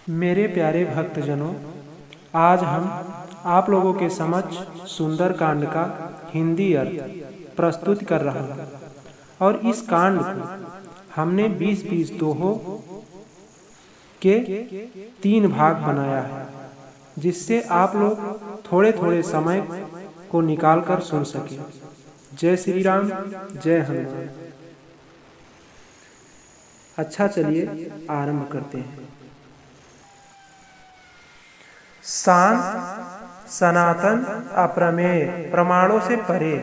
मेरे प्यारे भक्तजनों, आज हम आप लोगों के समक्ष सुंदर कांड का हिंदी अर्थ प्रस्तुत कर रहा हूँ। और इस कांड को हमने 20-20 दोहों के 3 भाग बनाया है, जिससे आप लोग थोड़े थोड़े समय को निकाल कर सुन सकें। जय श्री राम, जय हनुमान। अच्छा, चलिए आरंभ करते हैं। शांत, सनातन, अप्रमेय, प्रमाणों से परे,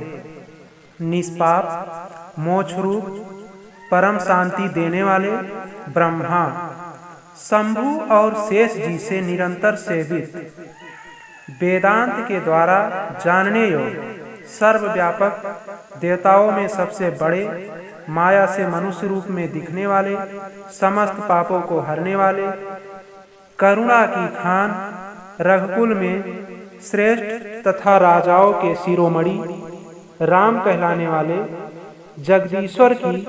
निष्पाप, मोक्षरूप, परम शांति देने वाले ब्रह्मा, शंभु और शेष जी से निरंतर सेवित, वेदांत के द्वारा जानने योग्य, सर्वव्यापक, देवताओं में सबसे बड़े, माया से मनुष्य रूप में दिखने वाले, समस्त पापों को हरने वाले, करुणा की खान, रघुकुल में श्रेष्ठ तथा राजाओं के शिरोमणि, राम कहलाने वाले जगदीश्वर की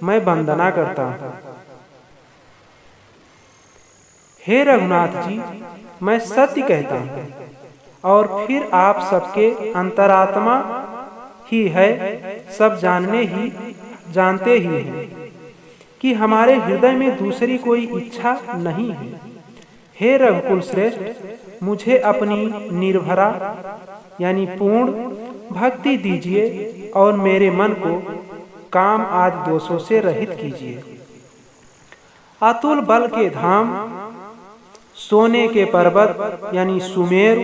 मैं वंदना करता हूँ। हे रघुनाथ जी, मैं सत्य कहता हूँ और फिर आप सबके अंतरात्मा ही है, सब जानते ही हैं कि हमारे हृदय में दूसरी कोई इच्छा नहीं है। हे रघुकुल श्रेष्ठ, मुझे अपनी निर्भरा यानी पूर्ण भक्ति दीजिए और मेरे मन को काम आदि दोषों से रहित कीजिए। अतुल बल के धाम, सोने के पर्वत यानी सुमेरु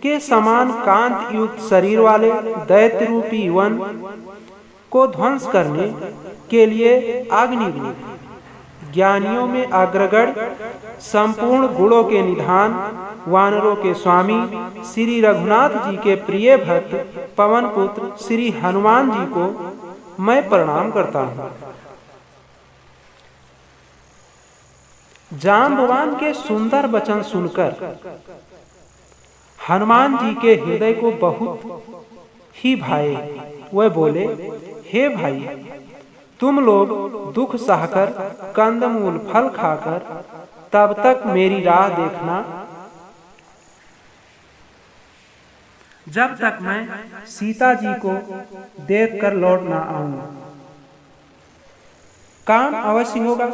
के समान कांत युक्त शरीर वाले दैत्य रूपी वन को ध्वंस करने के लिए अग्निरूप, ज्ञानियों में अग्रगण्य, संपूर्ण गुणों के निधान, वानरों के स्वामी श्री रघुनाथ जी के प्रिय भक्त पवन पुत्र श्री हनुमान जी को मैं प्रणाम करता हूँ। जाम्बवान के सुंदर वचन सुनकर हनुमान जी के हृदय को बहुत ही भाए। वह बोले, हे भाई, तुम लोग दुख सहकर, कंदमूल फल खाकर तब तक मेरी राह देखना, जब तक मैं सीता जी को देखकर लौट ना आऊं। काम अवश्य होगा,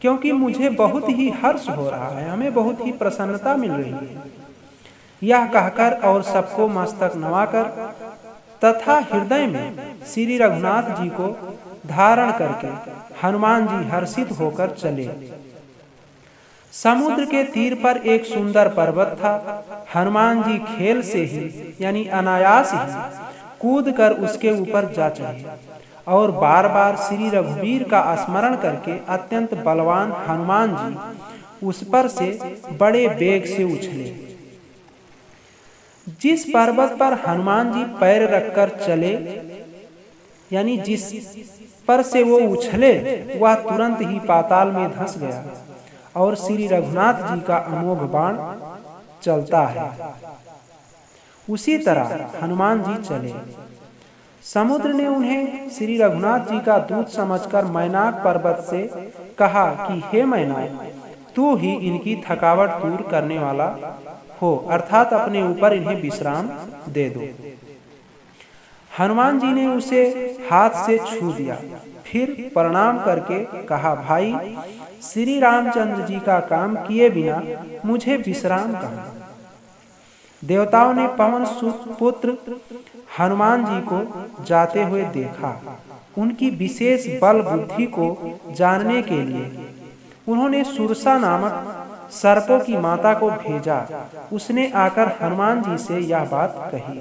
क्योंकि मुझे बहुत ही हर्ष हो रहा है, हमें बहुत ही प्रसन्नता मिल रही है। यह कहकर और सबको मस्तक नवाकर तथा हृदय में श्री रघुनाथ जी को धारण करके हनुमान जी हर्षित होकर चले। समुद्र के तीर पर एक सुंदर पर्वत था। हनुमान जी खेल से ही यानी अनायास ही कूद कर उसके ऊपर जा चढ़े और बार बार श्री रघुवीर का स्मरण करके अत्यंत बलवान हनुमान जी उस पर से बड़े वेग से उछले। जिस पर्वत पर हनुमान जी पैर रखकर चले यानी जिस पर से वो उछले, वह तुरंत ही पाताल में धंस गया और श्री रघुनाथ जी का अमोघ बाण चलता है। उसी तरह हनुमान जी चले। समुद्र ने उन्हें श्री रघुनाथ जी का दूत समझकर मैनाक पर्वत से कहा कि हे मैनाक, तू ही इनकी थकावट दूर करने वाला हो, अर्थात अपने ऊपर इन्हें विश्राम दे दो। हनुमान जी ने उसे हाथ से छू दिया, फिर प्रणाम करके कहा, भाई, श्री रामचंद्र जी का काम किए बिना मुझे विश्राम कहाँ। देवताओं ने पवन पुत्र हनुमान जी को जाते हुए देखा। उनकी विशेष बल बुद्धि को जानने के लिए उन्होंने सुरसा नामक सर्पों की माता को भेजा। उसने आकर हनुमान जी से यह बात कही,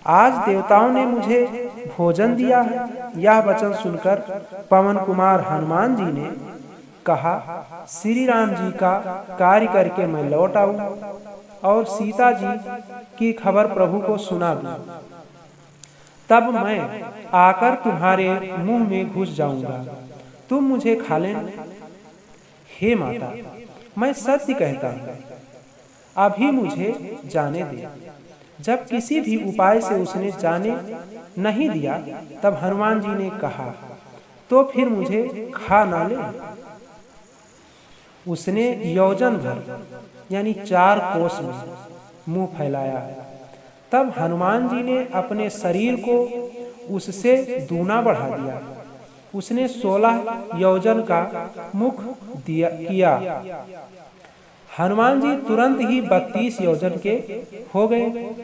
आज देवताओं ने मुझे भोजन दिया है। यह वचन सुनकर पवन कुमार हनुमान जी ने कहा, श्री राम जी का कार्य करके मैं लौट आऊं और सीता जी की खबर प्रभु को सुना दूं, तब मैं आकर तुम्हारे मुंह में घुस जाऊंगा, तुम मुझे खा लेना। हे माता, मैं सत्य कहता हूँ, अभी मुझे जाने दे। जब किसी भी उपाय से उसने जाने नहीं दिया, तब हनुमान जी ने कहा, तो फिर मुझे खा ना ले। उसने योजन भर यानी 4 कोस में मुंह फैलाया। तब हनुमान जी ने अपने शरीर को उससे दूना बढ़ा दिया। उसने 16 योजन का मुख किया। हनुमान जी तुरंत ही 32 योजन के हो गए।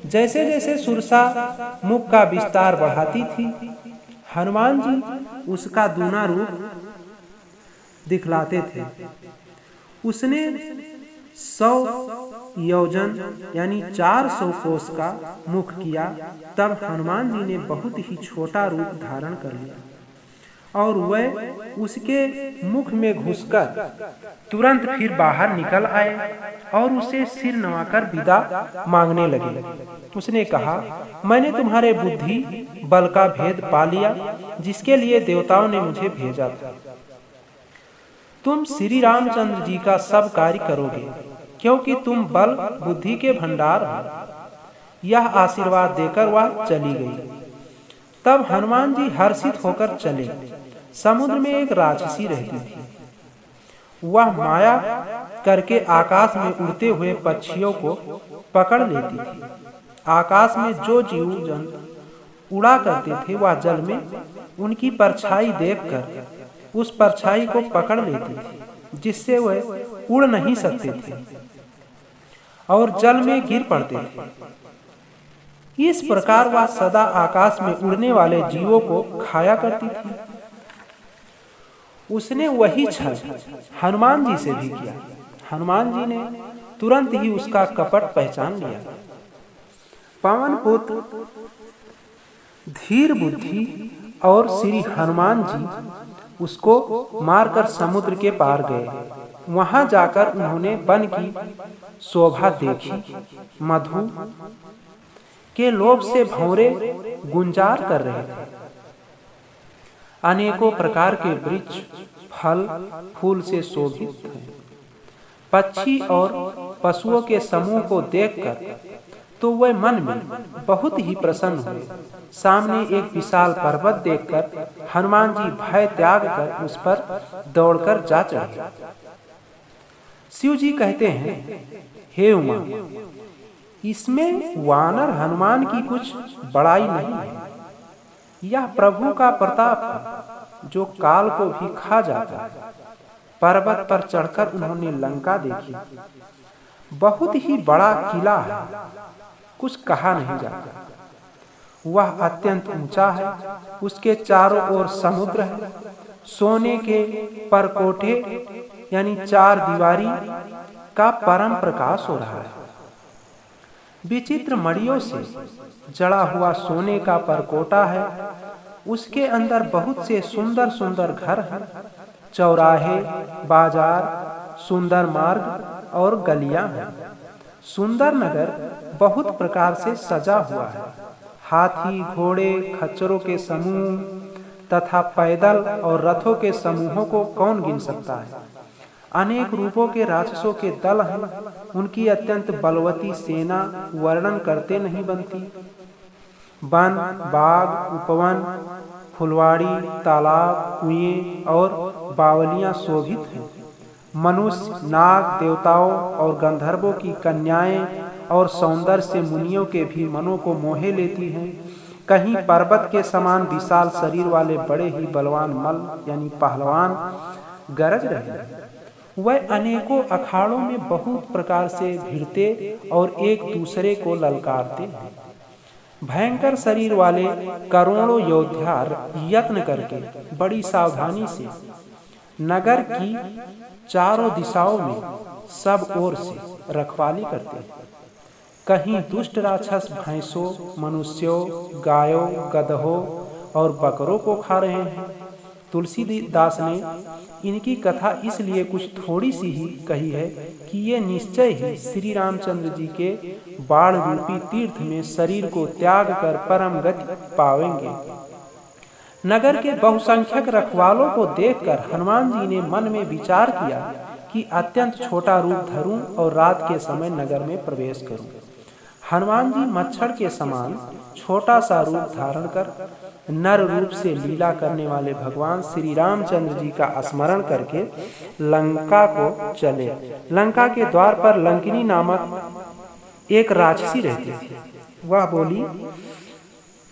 जैसे जैसे सुरसा मुख का विस्तार बढ़ाती थी, हनुमान जी उसका दूना रूप दिखलाते थे। उसने 100 योजन यानी 400 कोस का मुख किया। तब हनुमान जी ने बहुत ही छोटा रूप धारण कर लिया और वह उसके मुख में घुसकर तुरंत फिर बाहर निकल आए और उसे सिर नवाकर विदा मांगने लगे। उसने कहा, मैंने तुम्हारे बुद्धि बल का भेद पा लिया जिसके लिए देवताओं ने मुझे भेजा था। तुम श्री रामचंद्र जी का सब कार्य करोगे क्योंकि तुम बल बुद्धि के भंडार हो। यह आशीर्वाद देकर वह चली गई। तब हनुमान जी हर्षित होकर चले। समुद्र में एक राक्षसी रहती थी। वह माया करके आकाश में उड़ते हुए पक्षियों को पकड़ लेती थी। आकाश में जो जीव जंतु उड़ा करते थे वह जल में उनकी परछाई देखकर उस परछाई को पकड़ लेती थी, जिससे वह उड़ नहीं सकते थे और जल में गिर पड़ते थे। इस प्रकार वह सदा आकाश में उड़ने वाले जीवों को खाया करती थी। उसने वही छल हनुमान जी से भी किया। हनुमान जी ने तुरंत ही उसका कपट पहचान लिया। पवन पुत्र धीर बुद्धि और श्री हनुमान जी उसको मारकर समुद्र के पार गए। वहां जाकर उन्होंने वन की शोभा देखी। मधु के लोभ से भंवरे गुंजार कर रहे थे। अनेकों प्रकार के वृक्ष फल फूल से शोभित थे। पक्षी और पशुओं के समूह को देखकर तो वह मन में बहुत ही प्रसन्न हुए। सामने एक विशाल पर्वत देखकर हनुमान जी भय त्याग कर उस पर दौड़कर जा चढ़े। शिव जी कहते हैं, हे उमा, इसमें वानर हनुमान की कुछ बड़ाई नहीं है। यह प्रभु का प्रताप है जो काल को भी खा जाता है। पर्वत पर चढ़कर उन्होंने लंका देखी। बहुत ही बड़ा किला है, कुछ कहा नहीं जाता। वह अत्यंत ऊंचा है। उसके चारों ओर समुद्र है। सोने के परकोटे यानी 4 दीवारी का परम प्रकाश हो रहा है। विचित्र मड़ियों से जड़ा हुआ सोने का परकोटा है। उसके अंदर बहुत से सुंदर सुंदर घर हैं। चौराहे, बाजार, सुंदर मार्ग और गलियां हैं। सुंदर नगर बहुत प्रकार से सजा हुआ है। हाथी, घोड़े, खच्चरों के समूह तथा पैदल और रथों के समूहों को कौन गिन सकता है। अनेक रूपों के राक्षसों के दल हैं। उनकी अत्यंत बलवती सेना वर्णन करते नहीं बनती। वन, बाग, उपवन, फुलवाड़ी, तालाब, कुएं और बावलियां शोभित हैं। मनुष्य, नाग, देवताओं और गंधर्वों की कन्याएं और सौंदर्य से मुनियों के भी मनों को मोहे लेती हैं। कहीं पर्वत के समान विशाल शरीर वाले बड़े ही बलवान मल्ल यानी पहलवान गरज रहे हैं। वह अनेकों अखाड़ों में बहुत प्रकार से भिड़ते और एक दूसरे को ललकारते हैं। भयंकर शरीर वाले करोड़ों योद्धा यत्न करके बड़ी सावधानी से नगर की चारों दिशाओं में सब ओर से रखवाली करते हैं। कहीं दुष्ट राक्षस भैंसों, मनुष्यों, गायों, गधों और बकरों को खा रहे हैं। तुलसीदास ने इनकी कथा इसलिए कुछ थोड़ी सी ही कही है कि ये निश्चय ही श्री रामचंद्र जी के बाण रूपी तीर्थ में शरीर को त्याग कर परम गति पावेंगे। नगर के बहुसंख्यक रखवालों को देखकर हनुमान जी ने मन में विचार किया कि अत्यंत छोटा रूप धरूं और रात के समय नगर में प्रवेश करूं। हनुमान जी मच्छर के समान छोटा सा रूप धारण कर नर रूप से लीला करने वाले भगवान श्री रामचंद्र जी का स्मरण करके लंका को चले। लंका के द्वार पर लंकिनी नामक एक राक्षसी रहती थी। वह बोली,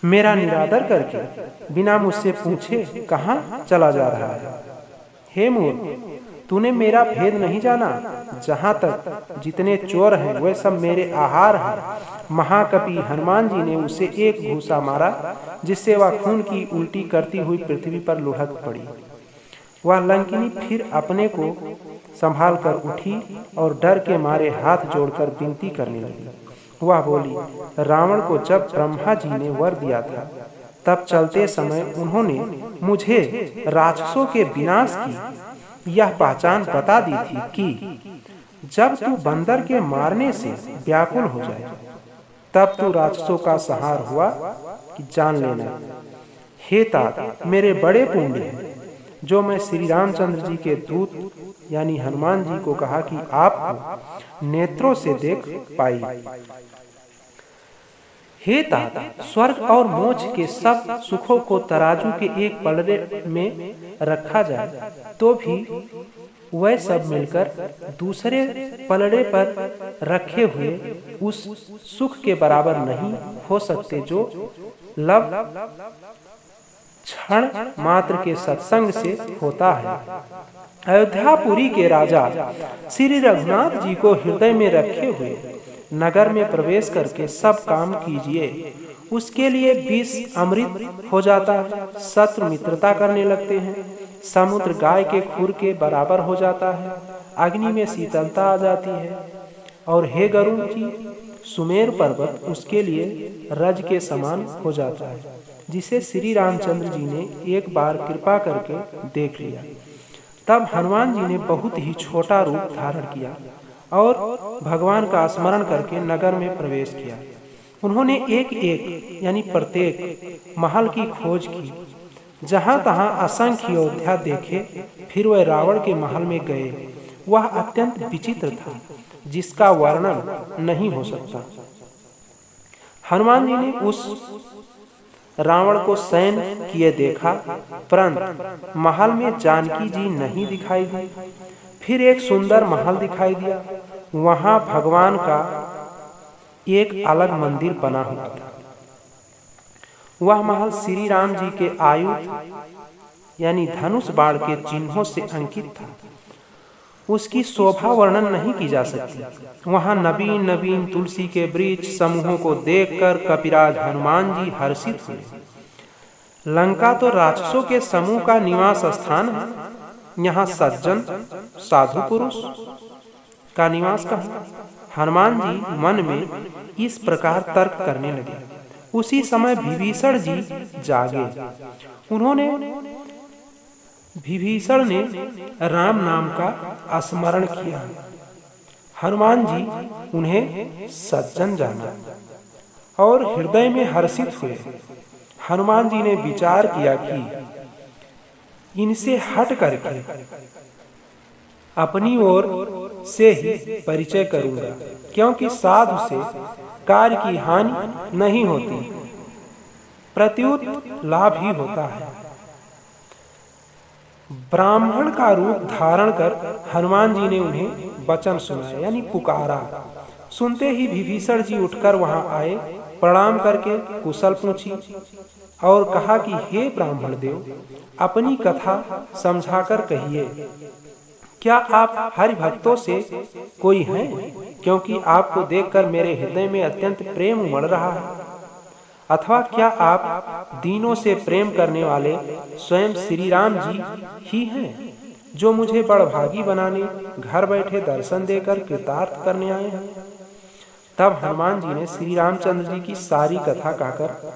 मेरा निरादर करके बिना मुझसे पूछे कहाँ चला जा रहा है? हे मूर्ख, तूने मेरा भेद नहीं जाना। जहाँ तक जितने चोर हैं वे सब मेरे आहार हैं। महाकपि हनुमान जी ने उसे एक घूसा मारा, जिससे वह खून की उल्टी करती हुई पृथ्वी पर लुढ़क पड़ी। वह लंकिनी फिर अपने को संभाल कर उठी और डर के मारे हाथ जोड़कर विनती करने लगी। वह बोली, रावण को जब ब्रह्मा जी ने वर दिया था, तब चलते समय उन्होंने मुझे राक्षसों के विनाश की यह पहचान बता दी थी कि जब तू बंदर के मारने से व्याकुल हो जाए, तब तू राक्षसों का संहार हुआ कि जान लेना। हे तात, मेरे बड़े पुण्य हैं जो मैं श्री रामचंद्र जी के दूत यानी हनुमान जी को कहा कि आपको नेत्रों से देख पाई। हे तात, स्वर्ग और मोक्ष के सब सुखों को तराजू के एक पलड़े में रखा जाए तो भी वह सब मिलकर दूसरे पलड़े पर रखे हुए उस सुख के बराबर नहीं हो सकते जो लब क्षण मात्र के सत्संग से होता है। अयोध्यापुरी के राजा श्री रघुनाथ जी को हृदय में रखे हुए नगर में प्रवेश करके सब काम कीजिए। उसके लिए विष अमृत हो जाता है, शत्रु मित्रता करने लगते हैं, समुद्र गाय के खुर के बराबर हो जाता है, अग्नि में शीतलता आ जाती है, और हे गरुड़ जी, सुमेर पर्वत उसके लिए रज के समान हो जाता है, जिसे श्री रामचंद्र जी ने एक बार कृपा करके देख लिया। तब हनुमान जी ने बहुत ही छोटा रूप धारण किया और भगवान का स्मरण करके नगर में प्रवेश किया। उन्होंने एक एक यानी प्रत्येक महल की खोज की, जहां तहां असंख्य योद्धा देखे। फिर वह रावण के महल में गए। वह अत्यंत विचित्र था, जिसका वर्णन नहीं हो सकता। हनुमान जी ने उस रावण को शयन किए देखा, परंतु महल में जानकी जी नहीं दिखाई दी। फिर एक सुंदर महल दिखाई दिया। वहां भगवान का एक अलग मंदिर बना हुआ था। वह महल श्री राम जी के आयुध यानी धनुष बाण के चिन्हों से अंकित था। उसकी शोभा वर्णन नहीं की जा सकती। वहां नवीन नवीन तुलसी के वृक्ष समूहों को देखकर कपिराज हनुमान जी हर्षित हुए। लंका तो राक्षसों के समूह का निवास स्थान है, यहाँ सज्जन साधु पुरुष का निवास कहाँ? हनुमान जी मन में इस प्रकार तर्क करने लगे। उसी समय विभीषण जी जागे। विभीषण ने राम नाम का स्मरण किया। हनुमान जी उन्हें सज्जन जाना और हृदय में हर्षित हुए। हनुमान जी ने विचार किया कि इनसे हट करके अपनी ओर से ही परिचय करूंगा, क्योंकि साधु से कार्य की हानि नहीं होती, प्रत्युत लाभ ही होता है। ब्राह्मण का रूप धारण कर हनुमान जी ने उन्हें वचन सुनाया यानी पुकारा। सुनते ही विभीषण जी उठकर वहां आए, प्रणाम करके कुशल पूछी और कहा कि हे ब्राह्मण देव, अपनी कथा समझाकर कहिए। क्या आप हरि भक्तों से कोई हैं? क्योंकि आपको देखकर मेरे हृदय में अत्यंत प्रेम उमड़ रहा है। अथवा क्या आप दीनों से प्रेम करने वाले स्वयं श्री राम जी ही हैं, जो मुझे बड़भागी बनाने घर बैठे दर्शन देकर कृतार्थ करने आए हैं? तब हनुमान जी ने श्री रामचंद्र जी की सारी कथा कहकर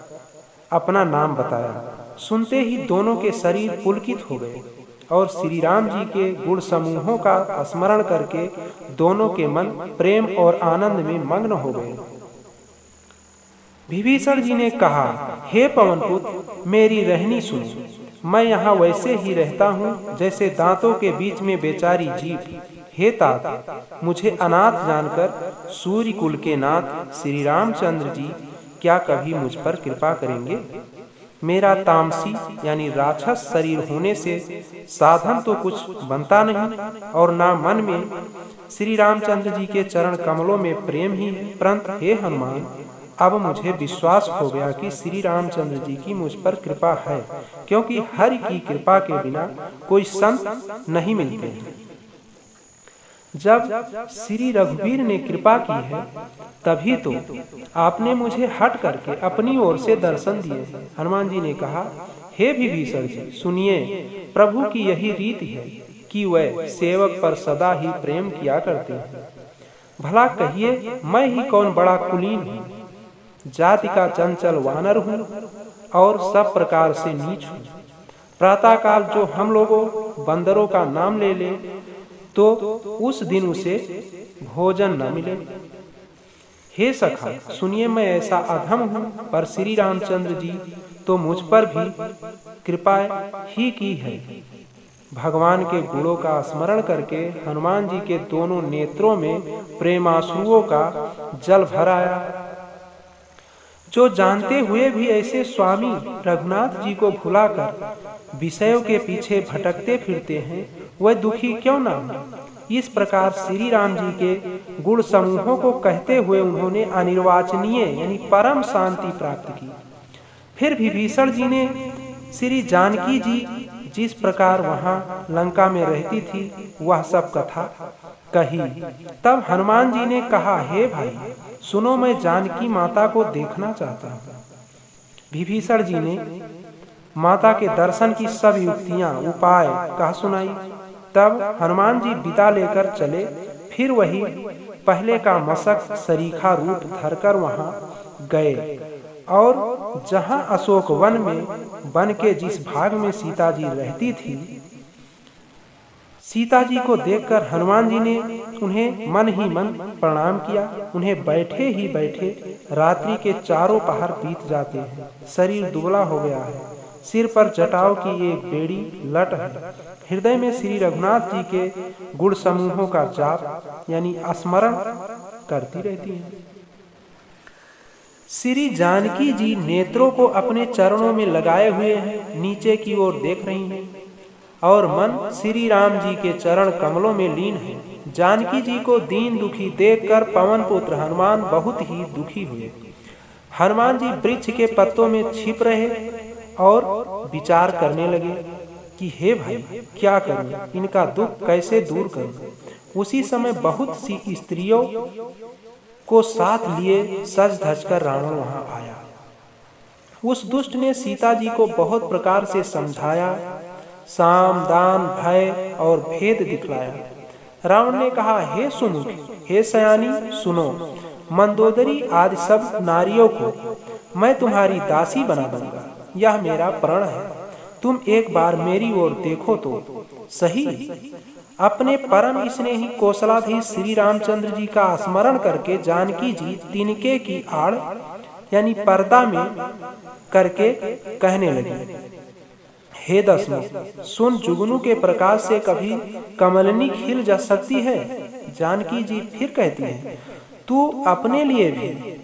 अपना नाम बताया। सुनते ही दोनों के शरीर पुलकित हो गए और श्री राम जी के गुण समूहों का स्मरण करके दोनों के मन प्रेम और आनंद में मग्न हो गए। विभीषण जी ने कहा, हे पवन पुत्र, मेरी रहनी सुनो। मैं यहाँ वैसे ही रहता हूँ जैसे दांतों के बीच में बेचारी जीव। हे तात, मुझे अनाथ जानकर सूर्य कुल के नाथ श्री रामचंद्र जी क्या कभी मुझ पर कृपा करेंगे? मेरा तामसी यानी राक्षस शरीर होने से साधन तो कुछ बनता नहीं और ना मन में श्री रामचंद्र जी के चरण कमलों में प्रेम ही है। परंतु हे हनुमान, अब मुझे विश्वास हो गया कि श्री रामचंद्र जी की मुझ पर कृपा है, क्योंकि हरि की कृपा के बिना कोई संत नहीं मिलते हैं। जब श्री रघुवीर ने कृपा की है तभी तो आपने मुझे हट करके अपनी ओर से दर्शन दिए। हनुमान जी ने कहा, हे विभीषण जी, सुनिए, प्रभु की यही रीति है कि वह सेवक पर सदा ही प्रेम किया करते हैं। भला कहिए, मैं ही कौन बड़ा कुलीन हूँ, जाति का चंचल वानर हूँ और सब प्रकार से नीच हूँ। प्रातःकाल जो हम लोगों बंदरों का नाम ले ले तो उस दिन उसे भोजन न मिले। हे सखा, सुनिए, मैं ऐसा अधम हूँ, पर श्री रामचंद्र जी तो मुझ पर भी कृपा ही की है। भगवान के गुणों का स्मरण करके हनुमान जी के दोनों नेत्रों में प्रेमाश्रुओं का जल भर आया। जो जानते हुए भी ऐसे स्वामी रघुनाथ जी को भुलाकर विषयों के पीछे भटकते फिरते हैं, वह दुखी क्यों ना हो। इस प्रकार श्री राम जी के गुण समूहों को कहते हुए उन्होंने अनिर्वाचनीय यानी परम शांति प्राप्त की। फिर विभीषण जी ने श्री जानकी जी जिस प्रकार वहां लंका में रहती थी वह सब कथा कही। तब हनुमान जी ने कहा, हे भाई सुनो, मैं जानकी माता को देखना चाहता हूँ। विभीषण जी ने माता के दर्शन की सब युक्तियां उपाय कह सुनाई। तब हनुमान जी विदा लेकर चले। फिर वही पहले का मशक सरीखा रूप धरकर वहां गए और जहां अशोक वन में वन के जिस भाग में सीता जी रहती थी, सीता जी को देखकर हनुमान जी ने उन्हें मन ही मन प्रणाम किया। उन्हें बैठे ही बैठे रात्रि के चारों पहर बीत जाते हैं। शरीर दुबला हो गया है, सिर पर जटाओं की एक बेड़ी लट है। हृदय में श्री रघुनाथ जी के गुण समूहों का जाप यानी स्मरण करती रहती है। श्री जानकी जी नेत्रों को अपने चरणों में लगाए हुए हैं, नीचे की ओर देख रही हैं और मन श्री राम जी के चरण कमलों में लीन है। जानकी जी को दीन दुखी देखकर पवन पुत्र हनुमान बहुत ही दुखी हुए। हनुमान जी वृक्ष के पत्तों में छिप रहे और विचार करने लगे कि हे भाई, क्या करूं, इनका दुख कैसे दूर करूं। उसी समय बहुत सी स्त्रियों को साथ लिए सज धज कर रावण वहां आया। उस दुष्ट ने सीता जी को बहुत प्रकार से समझाया, साम दान भय और भेद दिखलाया। रावण ने कहा, हे सुमुखी, हे सयानी, सुनो, मंदोदरी आदि सब नारियों को मैं तुम्हारी दासी बना दूंगा, यह मेरा प्रण है। तुम एक बार मेरी ओर देखो तो सही। अपने परम स्नेही कौशलाधीश श्री रामचंद्र जी का स्मरण करके जानकी जी तिनके की आड़ यानी पर्दा में करके कहने लगी, हे दशमुख, सुन, जुगनू के प्रकाश से कभी कमलनी खिल जा सकती है। जानकी जी फिर कहती है, तू अपने लिए भी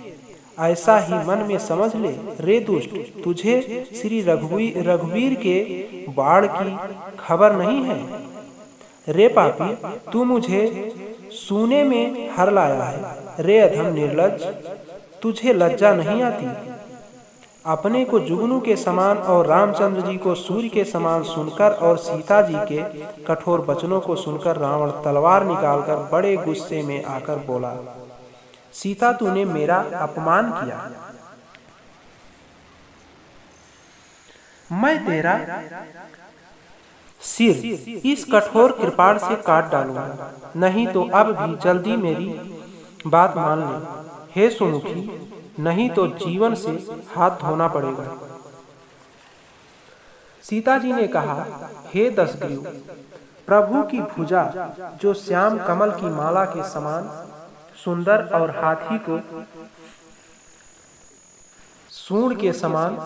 ऐसा ही मन में समझ ले। रे दुष्ट, तुझे श्री रघुवीर के बाण की खबर नहीं है। रे पापी, तू मुझे सूने में हर लाया है। रे अधम निर्लज्ज, तुझे लज्जा नहीं आती। अपने को जुगनू के समान और रामचंद्र जी को सूर्य के समान सुनकर और सीता जी के कठोर वचनों को सुनकर रावण तलवार निकालकर बड़े गुस्से में आकर बोला, सीता, तूने मेरा अपमान किया, मैं तेरा सिर इस कठोर कृपाण से काट डालूंगा, नहीं तो अब भी जल्दी मेरी बात मान ले। हे सुमुखी, नहीं तो जीवन से हाथ धोना पड़ेगा। सीता जी ने कहा, हे दशग्रीव, प्रभु की भुजा जो श्याम कमल की माला के समान सुंदर और हाथी को सूंड के समान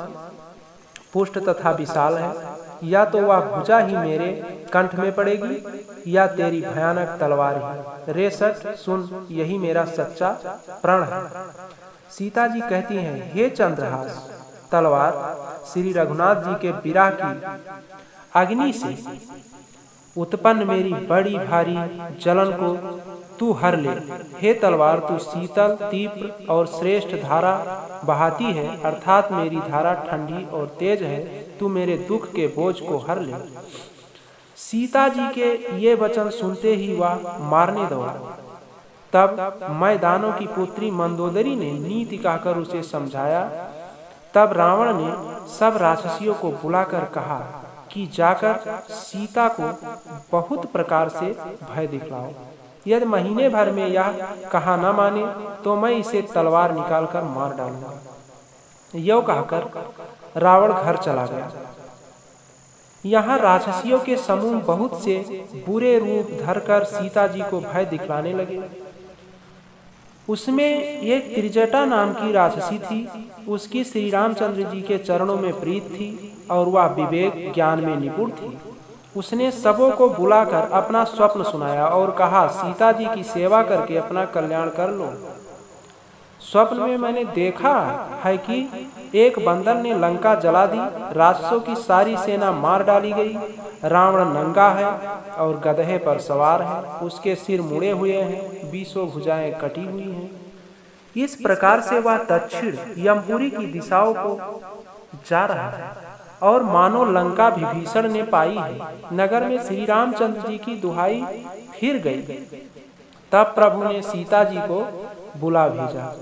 पुष्ट तथा विशाल है, या तो वह भुजा ही मेरे कंठ में पड़ेगी या तेरी भयानक तलवार ही। रे सट, सुन, यही मेरा सच्चा प्रण है। सीता जी कहती हैं, हे चंद्रहास, तलवार श्री रघुनाथ जी के विरह की अग्नि से उत्पन्न मेरी बड़ी भारी जलन को तू हर ले। हे तलवार, तू शीतल, तीव्र और श्रेष्ठ धारा बहाती है, अर्थात मेरी धारा ठंडी और तेज है। तू मेरे दुख के बोझ को हर ले। सीता जी के ये वचन सुनते ही वह मारने दौड़ा। तब मैदानों की पुत्री मंदोदरी ने नीति कहकर उसे समझाया। तब रावण ने सब राक्षसियों को बुलाकर कहा कि जाकर सीता को बहुत प्रकार से भय दिखलाओ। यदि महीने भर में यह कहा न माने तो मैं इसे तलवार निकालकर मार डालूंगा। यो कहकर रावण घर चला गया। यहाँ राक्षसियों के समूह बहुत से बुरे रूप धरकर सीता जी को भय दिखलाने लगे। उसमें एक त्रिजटा नाम की राक्षसी थी। उसकी श्री रामचंद्र जी के चरणों में प्रीत थी और वह विवेक ज्ञान में निपुण थी। उसने सबों को बुलाकर अपना स्वप्न सुनाया और कहा, सीता जी की सेवा करके अपना कल्याण कर लो। स्वप्न में मैंने देखा है कि एक बंदर ने लंका जला दी, राक्षसों की सारी सेना मार डाली गई। रावण नंगा है और गधे पर सवार है, उसके सिर मुड़े हुए हैं, 20 भुजाएं कटी हुई हैं। इस प्रकार से वह दक्षिण यमपुरी की दिशाओं को जा रहा है और मानो लंका विभीषण ने पाई है। नगर में श्री रामचंद्र जी की दुहाई फिर गई। तब प्रभु ने सीता जी को बुला भेजा।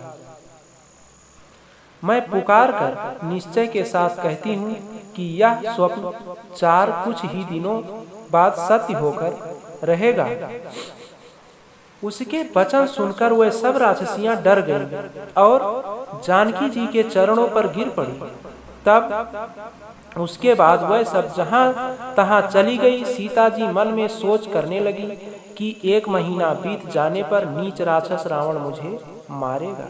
मैं पुकार कर निश्चय के साथ कहती हूँ कि यह स्वप्न 4 कुछ ही दिनों बाद सत्य होकर रहेगा। उसके वचन सुनकर वे सब राक्षसियां डर गईं और जानकी जी के चरणों पर गिर पड़ी। तब उसके बाद वह सब जहाँ तहाँ चली गई। सीता जी मन में सोच करने लगी कि 1 महीना बीत जाने पर नीच राक्षस रावण मुझे मारेगा।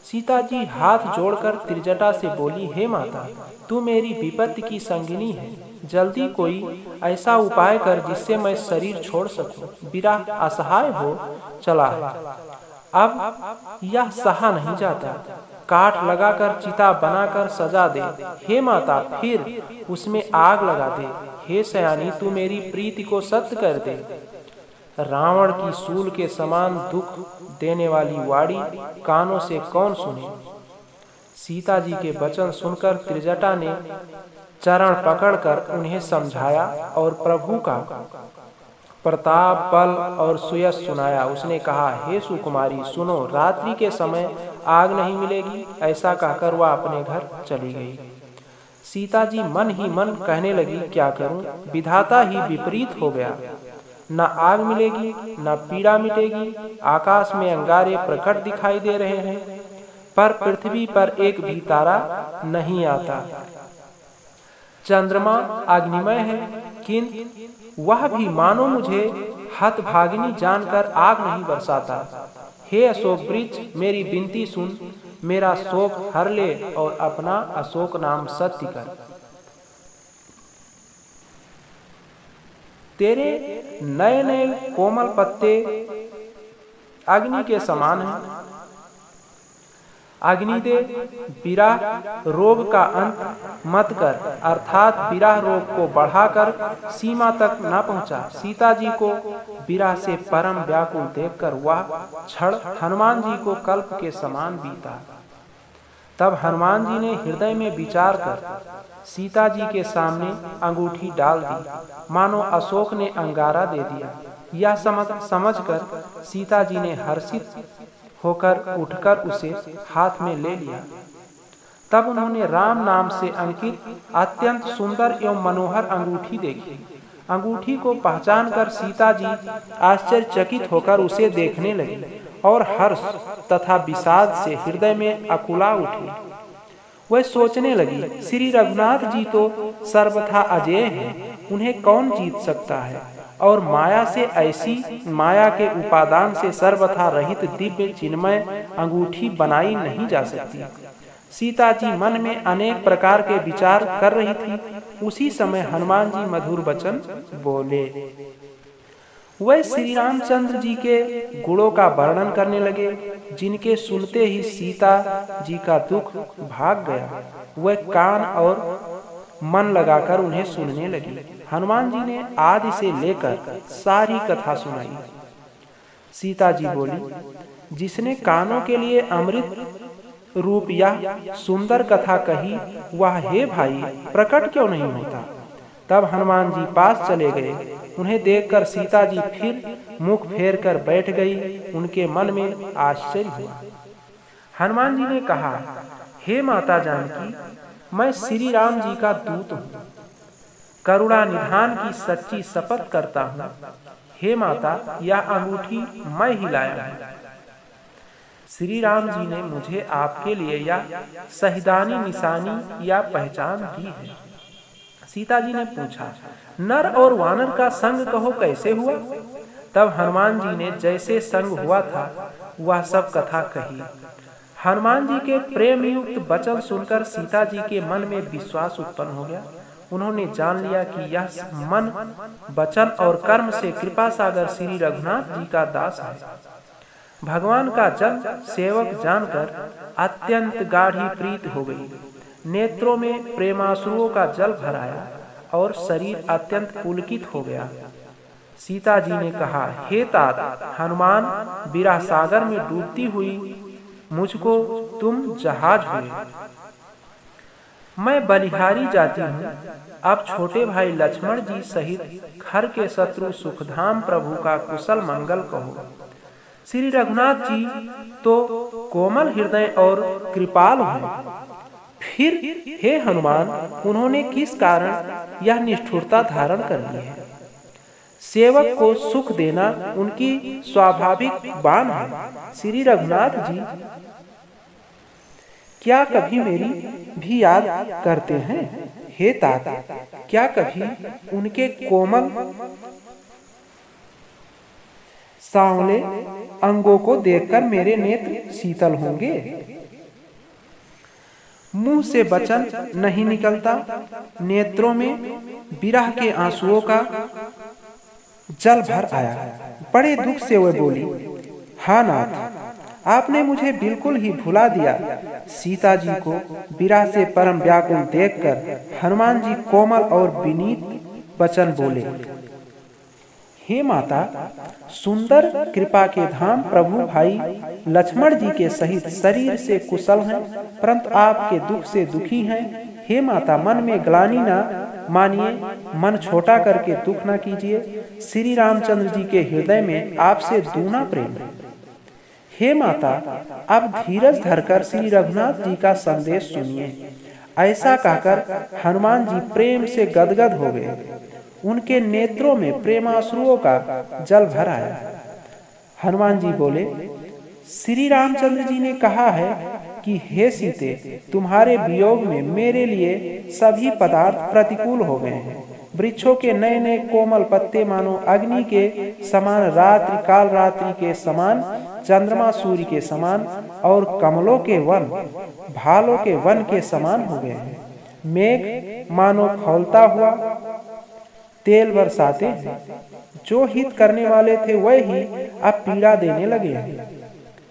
सीता जी हाथ जोड़कर त्रिजटा से बोली, हे माता, तू मेरी विपत्ति की संगिनी है। जल्दी कोई ऐसा उपाय कर जिससे मैं शरीर छोड़ सकूं। विरह असहाय हो चला है, अब यह सहा नहीं जाता। काठ लगाकर चिता बनाकर सजा दे। हे माता, फिर उसमें आग लगा दे। हे सयानी, तू मेरी प्रीति को सत्य कर दे। रावण की सूल के समान दुख देने वाली वाणी कानों से कौन सुने। सीता जी के वचन सुनकर त्रिजटा ने चरण पकड़कर उन्हें समझाया और प्रभु का प्रताप, बल और सुयश सुनाया। उसने कहा, हे सुकुमारी सुनो, रात्रि के समय आग नहीं मिलेगी। ऐसा कहकर वह अपने घर चली गई। सीता जी मन ही मन कहने लगी, क्या करूं, विधाता ही विपरीत हो गया। न आग मिलेगी न पीड़ा मिटेगी। आकाश में अंगारे प्रकट दिखाई दे रहे हैं, पर पृथ्वी पर एक भी तारा नहीं आता। चंद्रमा अग्निमय है, किंतु वह भी मानो मुझे हतभागिनी जानकर आग नहीं बरसाता। हे अशोक वृक्ष, मेरी विनती सुन, मेरा शोक हर ले और अपना अशोक नाम सत्य कर। तेरे नए नए कोमल पत्ते अग्नि के समान हैं। अग्निदेव, विरह रोग का अंत मत कर, अर्थात विरह रोग को बढ़ाकर सीमा तक न पहुंचा। सीता जी को विरह से परम व्याकुल देखकर वह क्षण हनुमान जी को कल्प के समान बीता। तब हनुमान जी ने हृदय में विचार कर सीता जी के सामने अंगूठी डाल दी, मानो अशोक ने अंगारा दे दिया। यह समझकर सीता जी ने हर्षित होकर उठकर उसे हाथ में ले लिया। तब उन्होंने राम नाम से अंकित अत्यंत सुंदर एवं मनोहर अंगूठी देखी। अंगूठी को पहचान कर सीता जी आश्चर्यचकित होकर उसे देखने लगी और हर्ष तथा विषाद से हृदय में अकुला उठी। वह सोचने लगी, श्री रघुनाथ जी तो सर्वथा अजेय हैं, उन्हें कौन जीत सकता है। और माया से ऐसी माया के उपादान से सर्वथा रहित दिव्य चिन्मय अंगूठी बनाई नहीं जा सकती। सीता जी मन में अनेक प्रकार के विचार कर रही थी। उसी समय हनुमान जी मधुर वचन बोले। वह श्री रामचंद्र जी के गुणों का वर्णन करने लगे, जिनके सुनते ही सीता जी का दुख भाग गया। वह कान और मन लगाकर उन्हें सुनने लगी। हनुमान जी ने आदि से लेकर सारी कथा सुनाई। सीता जी बोली, जिसने कानों के लिए अमृत रूप या सुंदर कथा कही, वह हे भाई प्रकट क्यों नहीं होता। तब हनुमान जी पास चले गए। उन्हें देखकर सीता जी फिर मुख फेर कर बैठ गई। उनके मन में आश्चर्य हुआ। हनुमान जी ने कहा, हे माता जानकी, मैं श्री राम जी का दूत हूँ, करुणा निधान की सच्ची शपथ करता हूँ। हे माता, यह अंगूठी मैं ही लाया हूँ। श्री राम जी ने मुझे आपके लिए यह शहीदानी निशानी या पहचान दी है। सीता जी ने पूछा, नर और वानर का संग कहो कैसे हुआ। तब हनुमान जी ने जैसे संग हुआ था वह सब कथा कही। हनुमान जी के प्रेम युक्त वचन सुनकर सीता जी के मन में विश्वास उत्पन्न हो गया। उन्होंने जान लिया कि यह मन, वचन और कर्म से कृपा सागर श्री रघुनाथ जी का दास है। भगवान का जन सेवक जानकर अत्यंत गाढ़ी प्रीत हो गई। नेत्रों में प्रेमाश्रुओं का जल भर आया और शरीर अत्यंत पुलकित हो गया। सीता जी ने कहा, हे तात, हनुमान विरह सागर में डूबती हुई मुझको तुम जहाज हुए। मैं बलिहारी जाती हूँ। अब छोटे भाई लक्ष्मण जी सहित घर के शत्रु सुखधाम प्रभु का कुशल मंगल कहो। श्री रघुनाथ जी तो कोमल हृदय और कृपाल हैं। फिर हे हनुमान, उन्होंने किस कारण यह निष्ठुरता धारण कर ली है। सेवक को सुख देना उनकी स्वाभाविक बान है। श्री रघुनाथ जी क्या कभी मेरी भी याद करते हैं। हे तात, क्या कभी उनके कोमल सांवले अंगों को देखकर मेरे नेत्र शीतल होंगे। मुंह से वचन नहीं निकलता, नेत्रों में विरह के आंसुओं का जल भर आया। बड़े दुख से वह बोली, हा नाथ, आपने मुझे बिल्कुल ही भुला दिया। सीता जी को विरह से परम व्याकुल देखकर हनुमान जी कोमल और विनीत वचन बोले, हे माता, सुंदर कृपा के धाम प्रभु भाई लक्ष्मण जी के सहित शरीर से कुशल हैं, परंतु आपके दुख से दुखी हैं। हे माता, मन में ग्लानि न मानिए, मन छोटा करके दुख न कीजिए। श्री रामचंद्र जी के हृदय में आपसे दूना प्रेम है। हे माता, अब धीरज धरकर श्री रघुनाथ जी का संदेश सुनिए। ऐसा कहकर हनुमान जी प्रेम से गदगद हो गए। उनके नेत्रों में प्रेमाश्रुओं का जल भर आया। हनुमान जी बोले, श्री रामचंद्र जी ने कहा है कि हे सीते, तुम्हारे वियोग में मेरे लिए सभी पदार्थ प्रतिकूल हो गए हैं। वृक्षों के नए नए कोमल पत्ते मानो अग्नि के समान, रात्रि काल रात्रि के समान, चंद्रमा सूर्य के समान, और कमलों के वन भालों के वन के समान हो गए हैं। मेघ मानो खौलता हुआ तेल बरसाते हैं। जो हित करने वाले थे वही अब पीड़ा देने लगे हैं।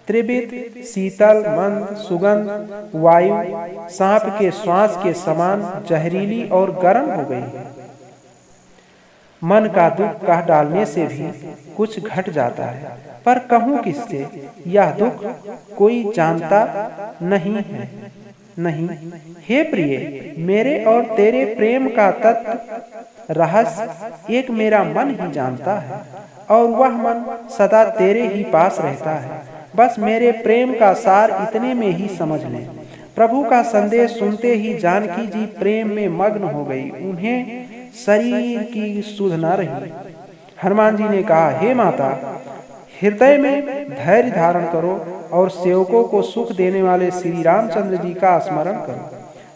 त्रिविध शीतल मंद सुगंध वायु सांप के श्वास के समान जहरीली और गर्म हो गई है। मन का दुख कह डालने से भी कुछ घट जाता है, पर कहूँ किससे, यह दुख कोई जानता नहीं है। नहीं, हे प्रिय, मेरे और तेरे प्रेम का तत्व रहस्य एक मेरा मन ही जानता है, और वह मन सदा तेरे ही पास रहता है। बस मेरे प्रेम का सार इतने में ही समझ लें। प्रभु का संदेश सुनते ही जानकी जी प्रेम में मग्न हो गई। उन्हें शरीर की सुध न रही। हनुमान जी ने कहा, हे माता, हृदय में धैर्य धारण करो और सेवकों को सुख देने वाले श्री रामचंद्र जी का स्मरण करो।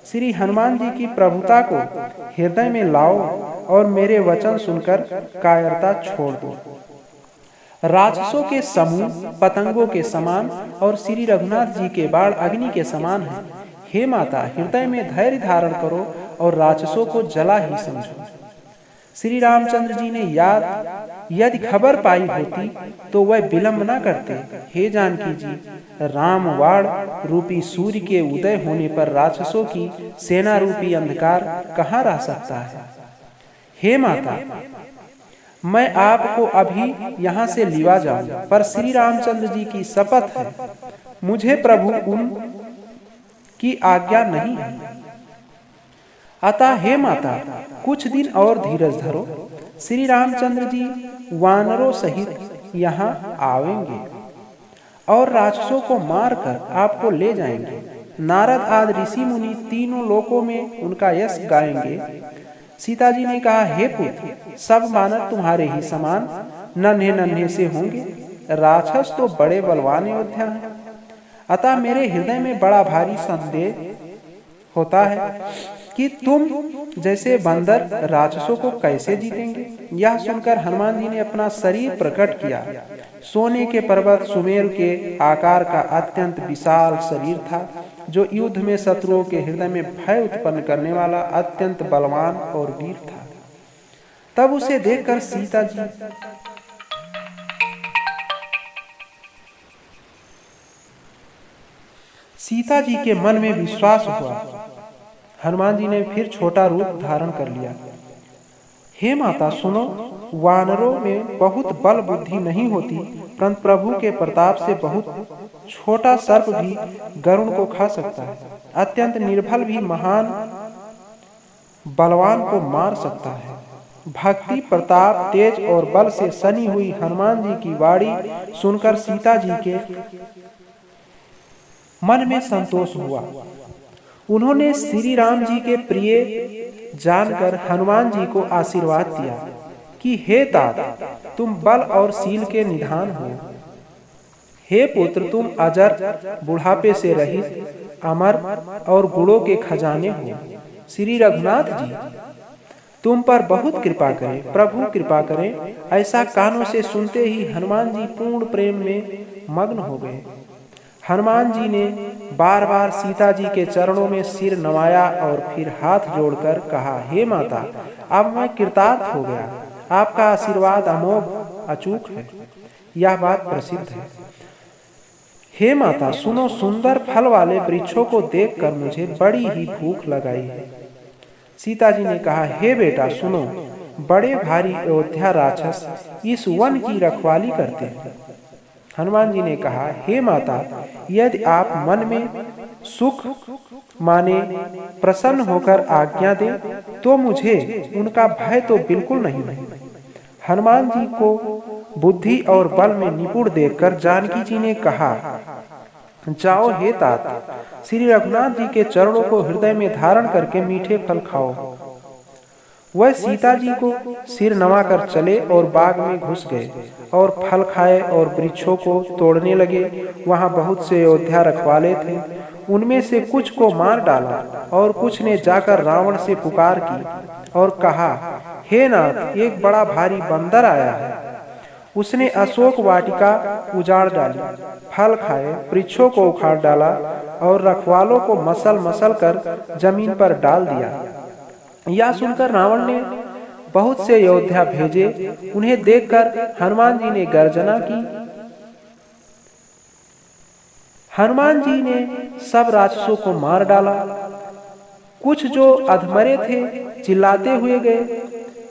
श्री हनुमान जी की प्रभुता को हृदय में लाओ और मेरे वचन सुनकर कायरता छोड़ दो। राक्षसों के समूह पतंगों के समान और श्री रघुनाथ जी के बाण अग्नि के समान हैं। हे माता, हृदय में धैर्य धारण करो और राक्षसों को जला ही समझो। श्री रामचंद्र जी ने यदि खबर पाई होती तो वह विलंब न करते। हे जानकी जी, रामवाण रूपी सूर्य के उदय होने पर राक्षसों की सेना रूपी अंधकार कहाँ रह सकता है। हे माता, मैं आपको अभी यहाँ से लिवा जाऊं, पर श्री रामचंद्र जी की शपथ है, मुझे प्रभु उनकी आज्ञा नहीं है। अतः हे माता, कुछ दिन और धीरज धरो। श्री रामचंद्र जी वानरों सहित यहाँ आवेंगे और राक्षसों को मारकर आपको ले जाएंगे। नारद आदि ऋषि मुनि तीनों लोकों में उनका यश गाएंगे। सीता जी ने कहा, हे पुत्र, सब मानव तुम्हारे ही समान नन्हे नन्हे से होंगे। राक्षस तो बड़े बलवान योद्धा हैं, अतः मेरे हृदय में बड़ा भारी संदेह होता है कि तुम जैसे बंदर राक्षसों को कैसे जीतेंगे। यह सुनकर हनुमान जी ने अपना शरीर प्रकट किया। सोने के पर्वत सुमेरु के आकार का अत्यंत विशाल शरीर था, जो युद्ध में शत्रुओं के हृदय में भय उत्पन्न करने वाला अत्यंत बलवान और वीर था। तब उसे देखकर सीता जी के मन में विश्वास हुआ। हनुमान जी ने फिर छोटा रूप धारण कर लिया। हे माता सुनो, वानरों में बहुत बल बुद्धि नहीं होती, परंतु प्रभु के प्रताप से बहुत छोटा सर्प भी गरुड़ को खा सकता है। अत्यंत निर्बल भी महान बलवान को मार सकता है। भक्ति, प्रताप, तेज और बल से सनी हुई हनुमान जी की वाणी सुनकर सीता जी के मन में संतोष हुआ। उन्होंने श्री राम जी के प्रिय जानकर हनुमान जी को आशीर्वाद दिया कि हे तात, तुम बल और शील के निधान हो। हे पुत्र, तुम अजर, बुढ़ापे से रहित, अमर और गुणों के खजाने हो। श्री रघुनाथ जी तुम पर बहुत कृपा करें, प्रभु कृपा करें। ऐसा कानों से सुनते ही हनुमान जी पूर्ण प्रेम में मग्न हो गए। हनुमान जी ने बार बार सीता जी के चरणों में सिर नवाया और फिर हाथ जोड़कर कहा, हे माता, अब मैं कृतार्थ हो गया। आपका आशीर्वाद अमोघ अचूक है, यह बात प्रसिद्ध है। हे माता सुनो, सुंदर फल वाले वृक्षों को देखकर मुझे बड़ी ही भूख लगाई है। सीता जी ने कहा, हे बेटा सुनो, बड़े भारी अयोध्या राक्षस इस वन की रखवाली करते हैं। हनुमान जी ने कहा, हे माता, यदि आप मन में सुख माने प्रसन्न होकर आज्ञा दें तो मुझे उनका भय तो बिल्कुल नहीं है। हनुमान जी को बुद्धि और बल में निपुण देखकर जानकी जी ने कहा, जाओ हे तात, श्री रघुनाथ जी के चरणों को हृदय में धारण करके मीठे फल खाओ। वह सीता जी को सिर नवाकर चले और बाग में घुस गए और फल खाए और वृक्षों को तोड़ने लगे। वहां बहुत से अयोध्या रखवाले थे, उनमें से कुछ को मार डाला और कुछ ने जाकर रावण से पुकार की और कहा, हे नाथ, एक बड़ा भारी बंदर आया है। उसने अशोक वाटिका उजाड़ डाली, फल खाए, वृक्षों को उखाड़ डाला और रखवालों को मसल मसल कर जमीन पर डाल दिया। यह सुनकर रावण ने बहुत से योद्धा भेजे। उन्हें देखकर हनुमान जी ने गर्जना की। हनुमान जी ने सब राक्षसों को मार डाला। कुछ जो अधमरे थे चिल्लाते हुए गए।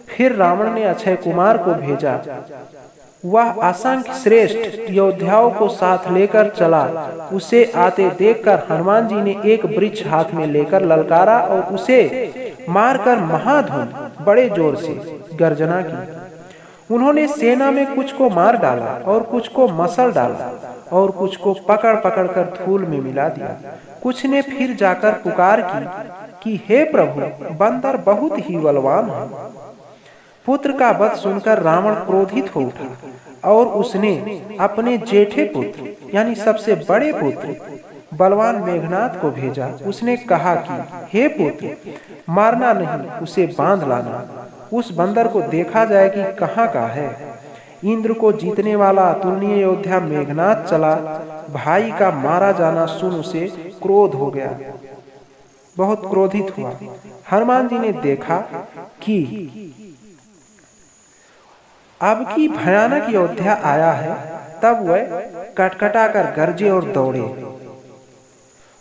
फिर रावण ने अक्षय कुमार को भेजा। वह असंख्य श्रेष्ठ योद्धाओं को साथ लेकर चला। उसे आते देखकर हनुमान जी ने एक वृक्ष हाथ में लेकर ललकारा और उसे मारकर महाधूम बड़े जोर से गर्जना की। उन्होंने सेना में कुछ को मार डाला और कुछ को मसल डाला और कुछ को पकड़ पकड़ कर धूल में मिला दिया। कुछ ने फिर जाकर पुकार की कि हे प्रभु, बंदर बहुत ही बलवान है। पुत्र का वध सुनकर रावण क्रोधित हो उठा और उसने अपने जेठे पुत्र यानी सबसे बड़े पुत्र बलवान मेघनाथ को भेजा। उसने कहा कि हे पुत्र, मारना नहीं, उसे बांध लाना। उस बंदर को देखा जाए कि कहाँ का है। इंद्र को जीतने वाला अतुलनीय योद्धा मेघनाथ चला। भाई का मारा जाना सुन उसे क्रोध हो गया, बहुत क्रोधित हुआ। हनुमान जी ने देखा कि अब की भयानक अयोध्या आया है, तब वह कटकटा कर गरजे और दौड़े।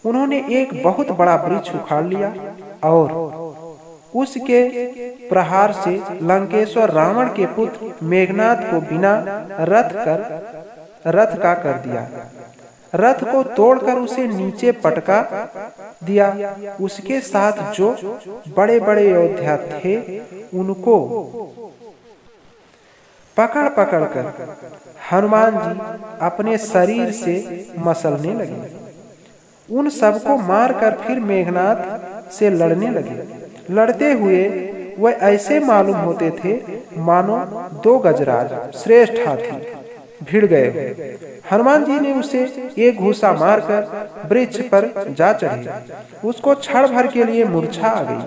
उन्होंने एक बहुत बड़ा वृक्ष उखाड़ लिया और उसके प्रहार से लंकेश्वर रावण के पुत्र मेघनाद को बिना रथ का कर दिया। रथ को तोड़कर उसे नीचे पटका दिया। उसके साथ जो बड़े बड़े योद्धा थे उनको पकड़ पकड़ कर हनुमान जी अपने शरीर से मसलने लगे। उन सबको मारकर फिर मेघनाद से लड़ने लगे। लड़ते हुए वह ऐसे मालूम होते थे मानो दो गजराज श्रेष्ठ हाथी भिड़ गए। हनुमान जी ने उसे एक घूसा मारकर वृक्ष पर जा चढ़े। उसको क्षण भर के लिए मूर्छा आ गई।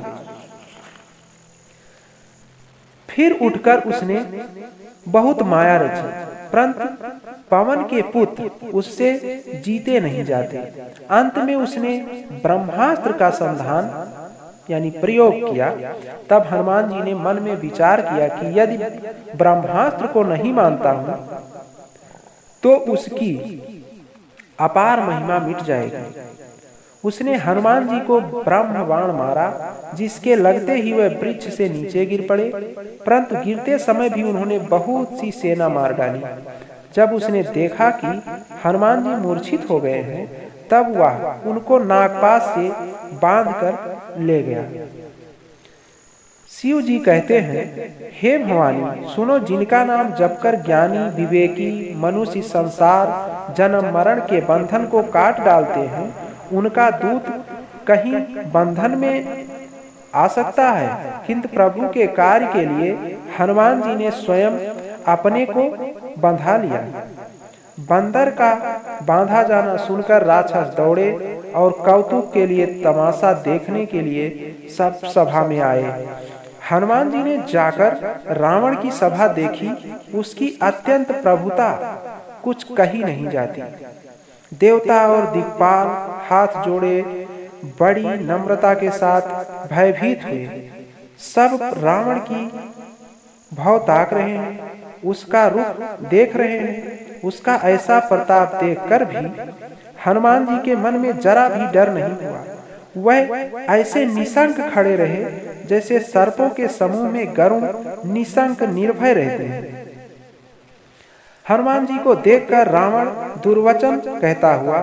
फिर उठकर उसने बहुत माया रची, परंतु पवन के पुत्र उससे जीते नहीं जाते। अंत में उसने ब्रह्मास्त्र का संधान यानी प्रयोग किया। तब हनुमान जी ने मन में विचार किया कि यदि ब्रह्मास्त्र को नहीं मानता हूं तो उसकी अपार महिमा मिट जाएगी। उसने हनुमान जी को ब्रह्म बाण मारा, जिसके लगते ही वह वृक्ष से नीचे गिर पड़े, परंतु गिरते समय भी उन्होंने बहुत सी सेना मार डाली। जब उसने देखा कि हनुमान जी मूर्छित हो गए हैं, तब वह उनको नागपाश से बांधकर ले गया। शिव जी कहते हैं, हे भवानी सुनो, जिनका नाम जपकर ज्ञानी विवेकी मनुष्य संसार जन्म मरण के बंधन को काट डालते हैं, उनका दूत कहीं बंधन में आ सकता है। किंतु प्रभु के कार्य के लिए हनुमान जी ने स्वयं अपने को बंधा लिया। बंदर का बांधा जाना सुनकर राक्षस दौड़े और कौतुक के लिए तमाशा देखने के लिए सब सभा में आए। हनुमान जी ने जाकर रावण की सभा देखी। उसकी अत्यंत प्रभुता कुछ कही नहीं जाती। देवता और दिक्पाल हाथ जोड़े बड़ी नम्रता के साथ भयभीत हुए। सब रावण की भौं ताक रहे हैं, उसका रूप देख रहे हैं। उसका ऐसा प्रताप देखकर भी हनुमान जी के मन में जरा भी डर नहीं हुआ। वह ऐसे निशंक खड़े रहे जैसे सर्पों के समूह में गरुड़ निशंक निर्भय रहते हैं। हनुमान जी को देखकर रावण दुर्वचन कहता हुआ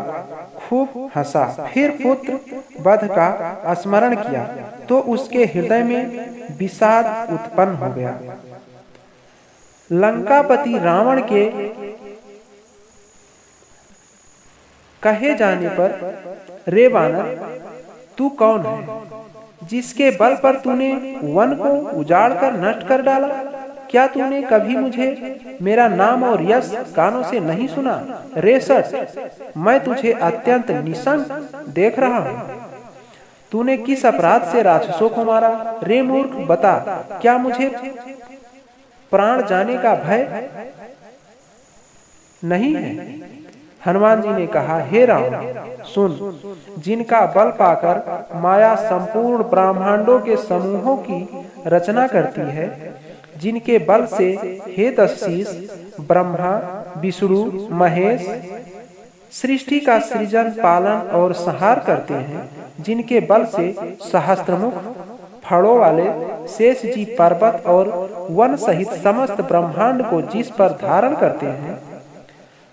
खूब हंसा। फिर पुत्र वध का स्मरण किया तो उसके हृदय में विषाद उत्पन्न हो गया। लंकापति रावण के कहे जाने पर, रे वानर तू कौन है, जिसके बल पर तूने वन को उजाड़ कर नष्ट कर डाला? क्या तूने कभी मुझे मेरा नाम और यश कानों से नहीं सुना? रे सट, मैं तुझे अत्यंत निशंक देख रहा हूँ। तूने किस अपराध से राक्षसों को मारा? रे मूर्ख बता, क्या मुझे प्राण जाने का भय नहीं है? हनुमान जी ने कहा, हे राम सुन, जिनका बल पाकर माया संपूर्ण ब्रह्मांडों के समूहों की रचना करती है, जिनके बल से हे दशशीष ब्रह्मा विष्णु महेश सृष्टि का सृजन पालन और संहार करते हैं, जिनके बल से सहस्त्रमुख फड़ों वाले शेष जी पर्वत और वन सहित समस्त ब्रह्मांड को जिस पर धारण करते हैं,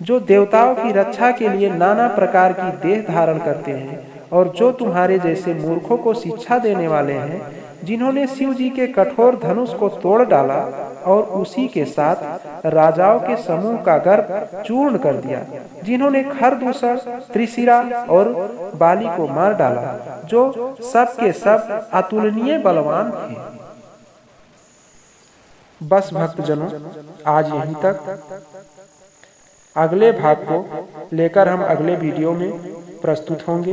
जो देवताओं की रक्षा के लिए नाना प्रकार की देह धारण करते हैं, और जो तुम्हारे जैसे मूर्खों को शिक्षा देने वाले हैं, जिन्होंने शिव जी के कठोर धनुष को तोड़ डाला और उसी के साथ राजाओं के समूह का गर्भ चूर्ण कर दिया, जिन्होंने खरदूषण त्रिशिरा और बाली को मार डाला, जो सब के सब अतुलनीय बलवान थे। बस भक्तजनों, आज यहीं तक। अगले भाग को लेकर हम अगले वीडियो में प्रस्तुत होंगे।